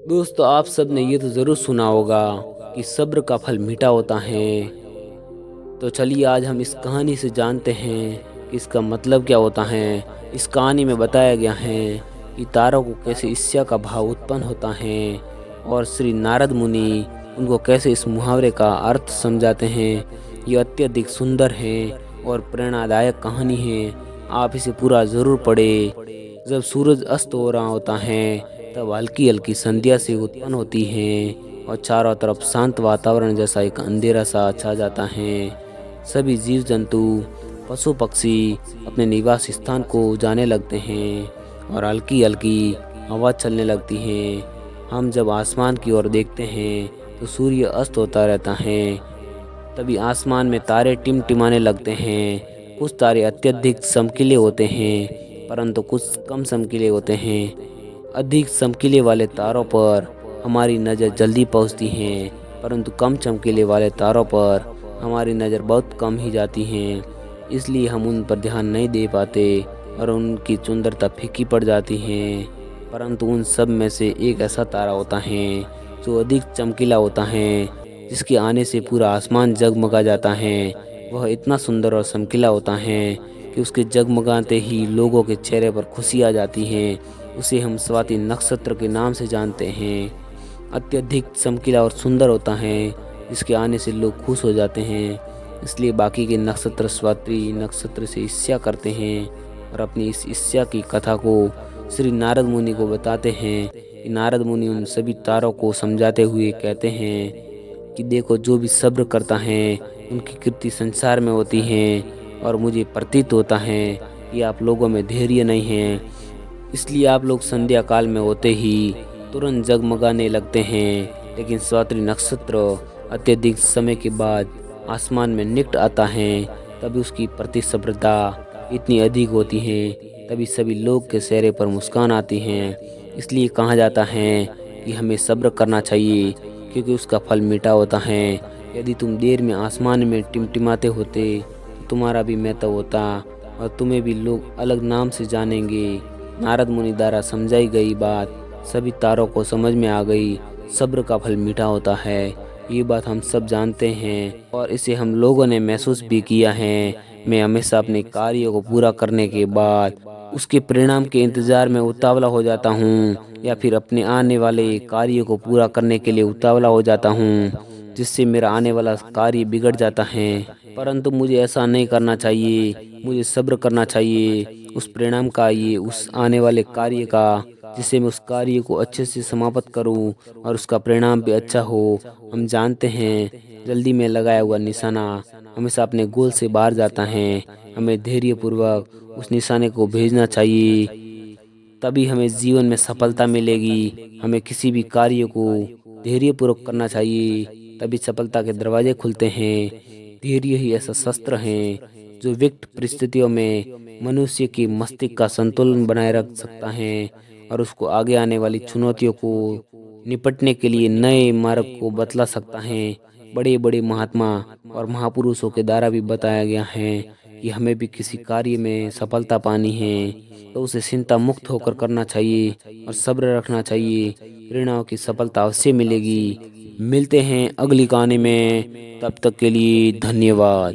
दोस्तों, आप सब ने ये तो ज़रूर सुना होगा कि सब्र का फल मीठा होता है। तो चलिए आज हम इस कहानी से जानते हैं कि इसका मतलब क्या होता है। इस कहानी में बताया गया है कि तारों को कैसे ईर्ष्या का भाव उत्पन्न होता है और श्री नारद मुनि उनको कैसे इस मुहावरे का अर्थ समझाते हैं। ये अत्यधिक सुंदर है और प्रेरणादायक कहानी है। आप इसे पूरा ज़रूर पढ़ें। जब सूरज अस्त हो रहा होता है तब हल्की हल्की संध्या से उत्पन्न होती है और चारों तरफ शांत वातावरण जैसा एक अंधेरा सा छा जाता है। सभी जीव जंतु, पशु पक्षी अपने निवास स्थान को जाने लगते हैं और हल्की हल्की हवा चलने लगती है। हम जब आसमान की ओर देखते हैं तो सूर्य अस्त होता रहता है। तभी आसमान में तारे टिमटिमाने लगते हैं। कुछ तारे अत्यधिक चमकीले होते हैं परंतु कुछ कम चमकीले होते हैं। अधिक चमकीले वाले तारों पर हमारी नज़र जल्दी पहुंचती है परंतु कम चमकीले वाले तारों पर हमारी नज़र बहुत कम ही जाती है। इसलिए हम उन पर ध्यान नहीं दे पाते और उनकी सुंदरता फीकी पड़ जाती है। परंतु उन सब में से एक ऐसा तारा होता है जो अधिक चमकीला होता है, जिसके आने से पूरा आसमान जगमगा जाता है। वह इतना सुंदर और चमकीला होता है कि उसके जगमगाते ही लोगों के चेहरे पर खुशी आ जाती है। उसे हम स्वाति नक्षत्र के नाम से जानते हैं। अत्यधिक चमकीला और सुंदर होता है, जिसके आने से लोग खुश हो जाते हैं। इसलिए बाकी के नक्षत्र स्वाति नक्षत्र से ईर्ष्या करते हैं और अपनी इस ईर्ष्या की कथा को श्री नारद मुनि को बताते हैं। कि नारद मुनि उन सभी तारों को समझाते हुए कहते हैं कि देखो, जो भी सब्र करता है उनकी कीर्ति संसार में होती है और मुझे प्रतीत होता है कि आप लोगों में धैर्य नहीं है। इसलिए आप लोग संध्या काल में होते ही तुरंत जगमगाने लगते हैं, लेकिन स्वाति नक्षत्र अत्यधिक समय के बाद आसमान में निकट आता है। तभी उसकी प्रतिस्पर्धा इतनी अधिक होती है, तभी सभी लोग के चेहरे पर मुस्कान आती है। इसलिए कहा जाता है कि हमें सब्र करना चाहिए क्योंकि उसका फल मीठा होता है। यदि तुम देर में आसमान में टिमटिमाते होते तो तुम्हारा भी महत्व होता और तुम्हें भी लोग अलग नाम से जानेंगे। नारद मुनि द्वारा समझाई गई बात सभी तारों को समझ में आ गई। सब्र का फल मीठा होता है, ये बात हम सब जानते हैं और इसे हम लोगों ने महसूस भी किया है। मैं हमेशा अपने कार्यों को पूरा करने के बाद उसके परिणाम के इंतजार में उतावला हो जाता हूँ या फिर अपने आने वाले कार्यों को पूरा करने के लिए उतावला हो जाता हूँ, जिससे मेरा आने वाला कार्य बिगड़ जाता है। परंतु मुझे ऐसा नहीं करना चाहिए। मुझे सब्र करना चाहिए उस परिणाम का, ये उस आने वाले कार्य का, जिससे मैं उस कार्य को अच्छे से समाप्त करूं और उसका परिणाम भी अच्छा हो। हम जानते हैं जल्दी में लगाया हुआ निशाना हमेशा अपने गोल से बाहर जाता है। हमें धैर्यपूर्वक उस निशाने को भेजना चाहिए, तभी हमें जीवन में सफलता मिलेगी। हमें किसी भी कार्य को धैर्यपूर्वक करना चाहिए, तभी सफलता के दरवाजे खुलते हैं। धैर्य ही ऐसा शस्त्र है जो विकट परिस्थितियों में मनुष्य की मस्तिष्क का संतुलन बनाए रख सकता है और उसको आगे आने वाली चुनौतियों को निपटने के लिए नए मार्ग को बतला सकता है। बड़े बड़े महात्मा और महापुरुषों के द्वारा भी बताया गया है कि हमें भी किसी कार्य में सफलता पानी है तो उसे चिंता मुक्त होकर करना चाहिए और सब्र रखना चाहिए। प्रेरणाओं की सफलता अवश्य मिलेगी। मिलते हैं अगली कहानी में, तब तक के लिए धन्यवाद।